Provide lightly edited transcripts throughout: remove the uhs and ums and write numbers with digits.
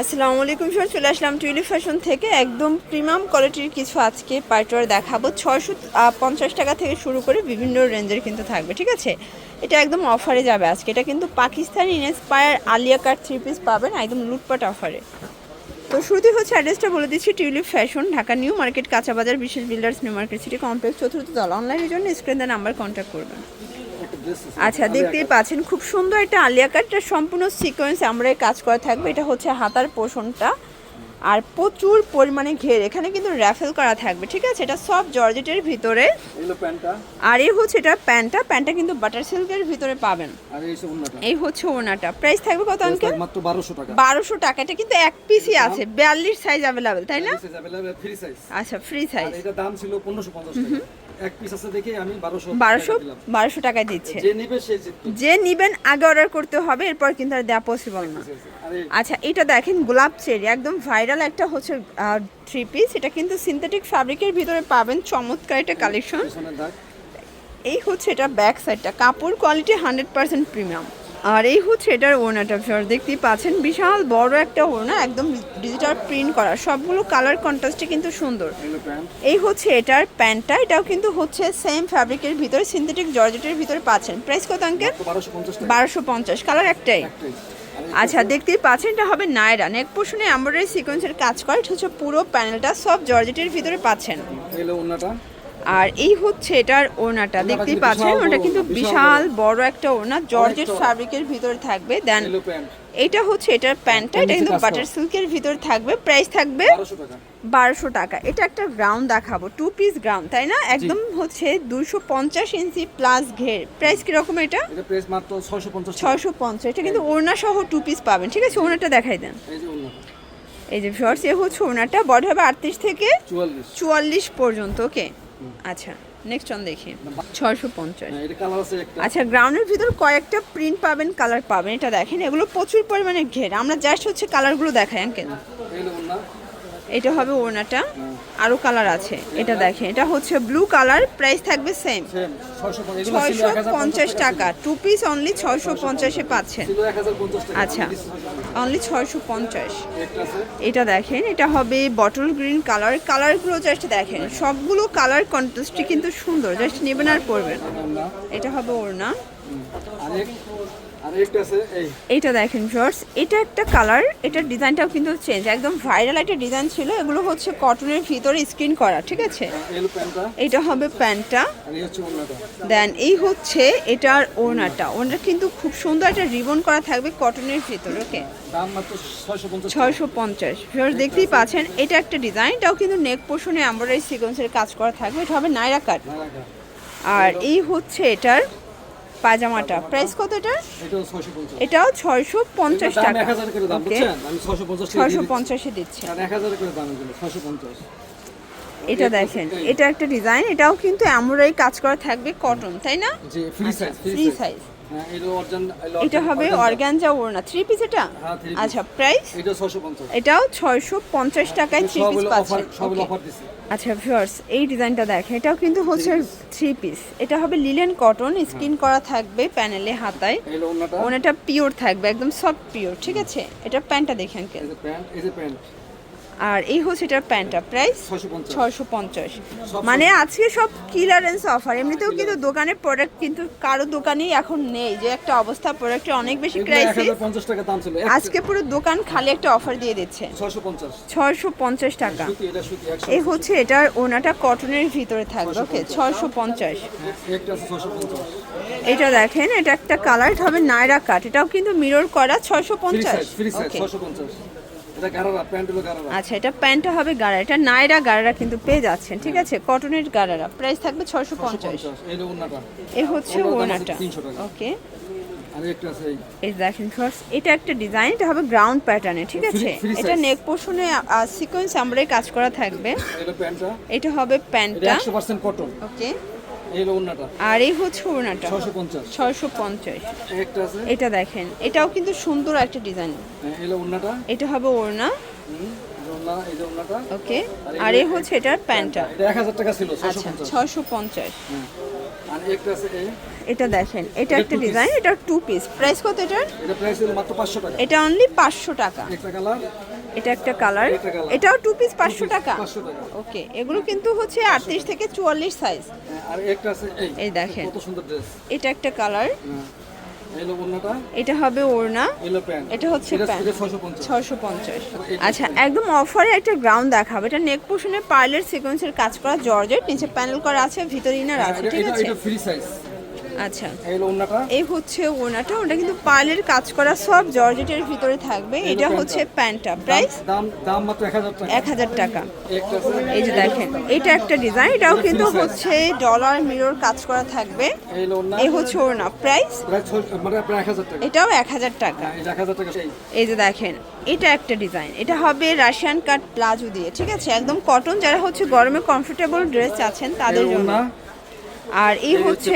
আসসালামু আলাইকুম স্যার, চলে আসলাম টিউলিপ ফ্যাশন থেকে। একদম প্রিমিয়াম কোয়ালিটির কিছু আজকে পার্টিওয়ার দেখাবো। 650 টাকা থেকে শুরু করে বিভিন্ন রেঞ্জের কিন্তু থাকবে, ঠিক আছে। এটা একদম অফারে যাবে আজকে। এটা কিন্তু পাকিস্তানি ইন্সপায়ার আলিয়া কাট 3 পিস পাবেন একদম লুটপাট অফারে। তো শুরুতেই হচ্ছে অ্যাড্রেসটা বলে দিচ্ছি, tulip fashion, Dhaka new market, কাঁচা বাজার, বিশেষ builders, new market city complex, চতুর্থ তলা। অনলাইনের জন্য স্ক্রিনে নাম্বার কন্ট্যাক্ট করবেন। আচ্ছা, দেখতেই পাচ্ছেন খুব সুন্দর একটা আলিয়া কাট, এটা সম্পূর্ণ সিকোয়েন্স আমরা কাজ করা থাকবে। এটা হচ্ছে হাতার পোষণটা, আর প্রচুর পরিমাণে ঘের এখানে কিন্তু র্যাফেল করা থাকবে, ঠিক আছে। এটা সব জর্জেটের ভিতরে, আর এই হচ্ছে এটা প্যান্টটা কিন্তু বাটার সিল্কের ভিতরে পাবেন। এই হচ্ছে ওড়নাটা। প্রাইস থাকবে কত আঙ্কেল? মাত্র 1200 টাকা। 1200 টাকা। এটা কিন্তু এক পিসই আছে, 42 সাইজ अवेलेबल, তাই না? Free size. আচ্ছা, ফ্রি সাইজ। এটা দাম ছিল 1550 টাকা। এক পিস আছে দেখে আমি 1200 টাকায় দিচ্ছে। যে নিবেন আগে অর্ডার করতে হবে, এরপর কিন্তু আর দেওয়া পসিবল না। আচ্ছা, এটা দেখেন গোলাপ চেরি, একদম ভাইরাল একটা হচ্ছে 3 পিস। এটা কিন্তু সিনথেটিক ফ্যাব্রিকের ভিতরে পাবেন, চমৎকার একটা কালেকশন। এই হচ্ছে এটা ব্যাক সাইডটা, কাপড় কোয়ালিটি 100% প্রিমিয়াম। আর এই হচ্ছে এটার ওড়নাটা, দেখতেই পাচ্ছেন বিশাল বড় একটা ওড়না, একদম ডিজিটাল প্রিন্ট করা, সবগুলো কালার কন্ট্রাস্টে কিন্তু সুন্দর। এই হচ্ছে এটার প্যান্টটা, এটাও কিন্তু হচ্ছে সেম ফ্যাব্রিকের ভিতরে, সিনথেটিক জর্জেটের ভিতরে পাচ্ছেন। প্রাইস কত আঙ্কেল? 1250। কালার একটাই। আচ্ছা, দেখতেই পাচ্ছেন এটা হবে নায়রা, নেক পোর্শনে এমব্রয়ডারি সিকোয়েন্সের কাজ করে। এটা হচ্ছে পুরো প্যানেলটা সব জর্জেটের ভিতরে পাচ্ছেন। আর এই হচ্ছে এটার ওড়নাটা, দেখতেই পাচ্ছেন ওটা কিন্তু বিশাল বড় একটা ওড়না, জর্জেট ফ্যাব্রিকের ভিতরে থাকবে। দেন এটা হচ্ছে এটার প্যান্টটা, এটা কিন্তু বাটার সিল্কের ভিতরে থাকবে। প্রাইস থাকবে 1200 টাকা। এটা একটা গ্রাউন্ড দেখাবো, 2 পিস গ্রাউন্ড, তাই না? একদম হচ্ছে 250 ইঞ্চি প্লাস ঘের। প্রাইস কিরকম এটা? এটা প্রাইস মাত্র 650। 650। এটা কিন্তু ওড়না সহ 2 পিস পাবেন, ঠিক আছে। ওড়নাটা দেখাই দেন। এই যে শর্টস, এ হচ্ছে ওড়নাটা, বডি হবে 38 থেকে 44 পর্যন্ত। ওকে, আচ্ছা নেক্সট অন দেখি। 650। আচ্ছা, গ্রাউন্ডের ভিতর কয়েকটা প্রিন্ট পাবেন, কালার পাবেন। এটা দেখেন, এগুলো প্রচুর পরিমাণে ঘের। আমরা জাস্ট হচ্ছে কালারগুলো দেখাই আঙ্কেল। এটা হবে ওড়নাটা, আরো কালার আছে। এটা দেখেন, এটা হচ্ছে ব্লু কালার। প্রাইস থাকবে সেম 650 টাকা। 2 পিস অনলি 650-এ পাচ্ছেন। আচ্ছা, অনলি 650। এটা দেখেন, এটা হবে বটল গ্রিন কালার। কালারগুলো জাস্ট দেখেন, সবগুলো কালার কন্ট্রাস্টই কিন্তু সুন্দর, জাস্ট নেবেন আর পরবেন। এটা হবে ওড়না। এটা দেখেন শর্টস, এটা একটা কালার, এটার ডিজাইনটাও কিন্তু চেঞ্জ, একদম ভাইরাল একটা ডিজাইন ছিল। এগুলো হচ্ছে কটনের ভিতরে স্ক্রিন করা, ঠিক আছে। এটা হবে প্যান্টটা। দেন এই হচ্ছে এটার ওড়নাটা। ওড়নাটা কিন্তু খুব সুন্দর একটা রিবন করা থাকবে কটনের ভিতরে। ওকে, 650। শর্টস দেখতেই পাচ্ছেন, এটা একটা ডিজাইন, এটাও কিন্তু নেক পোর্শনে এমব্রয়ডারি সিকোয়েন্সের কাজ করা থাকবে। এটা হবে নায়রা কাট। আর এই হচ্ছে এটার পাজামাটা। প্রাইস কত এটা? এটাও 650 টাকা। ওকে, 650-এ দিচ্ছে। এটা দেখেন, এটা একটা ডিজাইন, এটাও কিন্তু এমব্রয়ডারি কাজ করা থাকবে, কটন, তাই না? Free size. এটা হবে অর্গানজা ওড়না, 3 পিস এটা। আচ্ছা, প্রাইস? এটাও 650 টাকায় 3 পিস পাচ্ছেন। আচ্ছা ভিউয়ার্স, এই ডিজাইনটা দেখেন, এটাও কিন্তু হচ্ছে 3 পিস। এটা হবে লিলেন কটন, স্কিন করা থাকবে প্যানেলে, হাতায়। ওনাটা পিওর থাকবে, একদম সফট পিওর, ঠিক আছে। এটা প্যান্টটা দেখেন আঙ্কেল। আর এই হচ্ছে এটার প্যান্টটা। প্রাইস 650। মানে আজকে সব ক্লিয়ারেন্স অফার। এমনিতেও কিন্তু দোকানের প্রোডাক্ট কিন্তু কারো দোকানেই এখন নেই, যে একটা অবস্থা, প্রোডাক্টের অনেক বেশি ক্রাইসিস। আজকে পুরো দোকান খালি একটা অফার দিয়ে দিচ্ছে, 650 টাকা। এই হচ্ছে এটার ওনাটা কটনের ভিতরে থাকবে। ওকে, 650। এটা দেখেন, এটা একটা কালার, এটা হবে নায়রা কাট। এটাও কিন্তু মিরর করা, 650। আচ্ছা, এটা প্যান্টটা হবে গাড়া, এটা নায়রা গাড়া কিন্তু পেয়ে যাচ্ছেন, ঠিক আছে, কটনের গাড়ারা। প্রাইস থাকবে 650। এই হচ্ছে ওড়নাটা। ওকে, এই দেখেন শর্টস, এটা একটা ডিজাইন, এটা হবে গ্রাউন্ড প্যাটার্নে, ঠিক আছে। এটা নেক পোর্শনে সিকোয়েন্স এমব্রয়ডারি কাজ করা থাকবে। এটা হবে প্যান্টটা 100% কটন। ওকে, আর এই হচ্ছে ওড়নাটা 650। এটা দেখেন, এটাও কিন্তু সুন্দর একটা ডিজাইন। এটা হবে ওড়না। ওকে, আর এই হচ্ছে এটার প্যান্টটা। 1000 টাকা ছিল, 650। এটা দেখেন, এটা একটা ডিজাইন, এটা 2 পিস। প্রাইস কত এটার? এটা প্রাইস হলো মাত্র 500 টাকা। এটা অনলি 500 টাকা। একটা কালার, এটা একটা কালার, একটা কালার। এটাও 2 পিস 500 টাকা। 500 টাকা। ওকে, এগুলো কিন্তু হচ্ছে 38 থেকে 44 সাইজ। আর একটা আছে এই দেখেন, কত সুন্দর ড্রেস। এটা একটা কালার, এই হলো ওড়নাটা, এটা হবে ওড়না, এই হলো প্যান্ট। এটা হচ্ছে প্যান্ট। এটা 650। 650। আচ্ছা, একদম অফারে একটা গ্রাউন্ড দেখাবো। এটা নেক পোর্শনে পার্লের সিকোয়েন্সের কাজ করা জর্জেট, নিচে প্যানেল করা আছে, ভিতরে ইনার আছে, ঠিক আছে? এটা ফ্রি সাইজ। আচ্ছা, এই হলো ওড়নাটা, এই হচ্ছে ওড়নাটা, ওটা কিন্তু পার্লের কাজ করা সব জর্জেটের ভিতরে থাকবে। এটা হচ্ছে প্যান্টটা। প্রাইস দাম মাত্র 1000 টাকা। 1000 টাকা। একটা আছে, এই যে দেখেন, এটা একটা ডিজাইন, এটাও কিন্তু হচ্ছে ডলার মিরর কাজ করা থাকবে। এই হলো ওড়না, এই হচ্ছে ওড়না। প্রাইস মানে প্রায় 1000 টাকা। এটাও 1000 টাকা। এই 1000 টাকা। এই যে দেখেন, এটা একটা ডিজাইন, এটা হবে রাশিয়ান কাট প্লাজো দিয়ে, ঠিক আছে? একদম কটন, যারা হচ্ছে গরমে কমফোর্টেবল ড্রেস চাচ্ছেন তাদের জন্য। আর এই হচ্ছে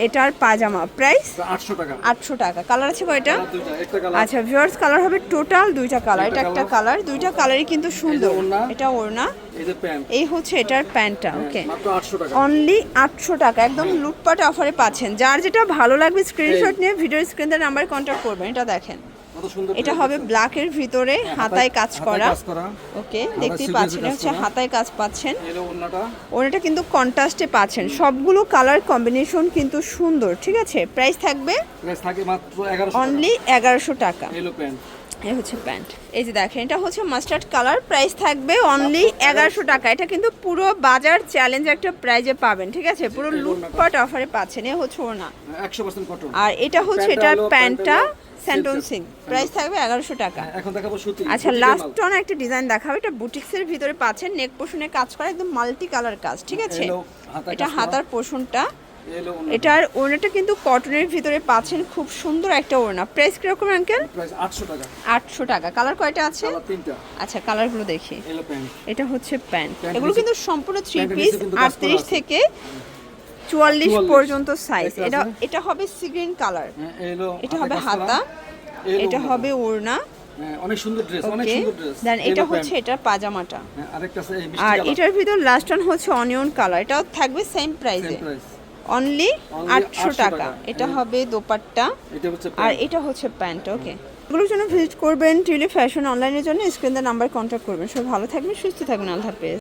এটার পাজামা। প্রাইস 800 টাকা। 800 টাকা। কালার আছে কয়টা? দুইটা, একটা কালার। আচ্ছা ভিউয়ার্স, কালার হবে টোটাল দুইটা কালার। এটা একটা কালার, দুইটা কালারই কিন্তু সুন্দর। এটা ওড়না, এই যে প্যান্ট, এই হচ্ছে এটার প্যান্টটা। ওকে, মাত্র 800 টাকা। অনলি 800 টাকা, একদম লুটপাট অফারে পাচ্ছেন। যার যেটা ভালো লাগবে স্ক্রিনশট নিয়ে ভিডিও স্ক্রিনের নাম্বারে কন্ট্যাক্ট করবেন। এটা দেখেন, কত সুন্দর। এটা হবে ব্ল্যাকের ভিতরে হাতায় কাজ করা। করা। ওকে, দেখতেই পাচ্ছেন, হচ্ছে হাতায় কাজ পাচ্ছেন। এই হলো ওড়নাটা, ওড়নাটা কিন্তু কন্ট্রাস্টে পাচ্ছেন। সবগুলো কালার কম্বিনেশন কিন্তু সুন্দর, ঠিক আছে? প্রাইস থাকবে প্রাইস থাকে মাত্র 1100 টাকা। অনলি 1100 টাকা। এই হলো প্যান্ট, এই হচ্ছে প্যান্ট। এই যে দেখেন, এটা হচ্ছে মাস্টার্ড কালার। প্রাইস থাকবে অনলি 1100 টাকা। এটা কিন্তু পুরো বাজার চ্যালেঞ্জ একটা প্রাইজে পাবেন, ঠিক আছে? পুরো লুটপাট অফারে পাচ্ছেন। এই হচ্ছে ওড়না, 100% কটন। আর এটা হচ্ছে প্যান্টটা এটার হলো প্যান্টটা প্যান্টের স্যান্টন সিং। প্রাইস থাকবে 1100 টাকা। এখন দেখাবো সুতি। আচ্ছা, লাস্ট অন একটা ডিজাইন দেখাবো। এটা বুটিক্সের ভিতরে পাচ্ছেন, নেক পোর্শনে কাজ করা, একদম মাল্টি কালার কাজ, ঠিক আছে? এটা হাতার পোর্শনটা, এই হলো ওড়না। এটার ওড়নাটা কিন্তু কটনের ভিতরে পাচ্ছেন, খুব সুন্দর একটা ওড়না। প্রাইস কিরকম আঙ্কেল? প্রাইস 800 টাকা। 800 টাকা। কালার কয়টা আছে? কালার তিনটা। আচ্ছা, কালারগুলো দেখি। এই হলো প্যান্ট, এটা হচ্ছে প্যান্ট। প্যান্ট এগুলো নিচে- কিন্তু সম্পূর্ণ 3 প্যান্টের পিস, নিচে কিন্তু কাজ করা 38 আছে। থেকে 44 পর্যন্ত সাইজ। এটা এটা আছে। এটা হবে সি গ্রিন কালার। এই হলো এটা হবে হাতে কাজ করা। হাতা, এই হলো এটা ওড়না। হবে ওড়না। অনেক সুন্দর ড্রেস, অনেক ওকে, সুন্দর ড্রেস। দেন এটা হচ্ছে এটা পাজামাটা। আরেকটা আছে এই আর মিষ্টি কালার। এটার ভিতর লাস্ট ওয়ান হচ্ছে অনিয়ন কালার। এটাও থাকবে সেম প্রাইসে, সেম প্রাইস। অনলি 800 800 টাকা। টাকা। এটা হবে দোপাট্টা, এটা হচ্ছে আর প্যান্ট। এটা হচ্ছে প্যান্ট। ওকে, এগুলোর জন্য ভিজিট করবেন টিউলিপ ফ্যাশন অনলাইনের জন্য। স্ক্রিনের নাম্বার কন্ট্যাক্ট করবেন। সবাই ভালো থাকবেন, সুস্থ থাকবেন। আল্লাহ হাফেজ।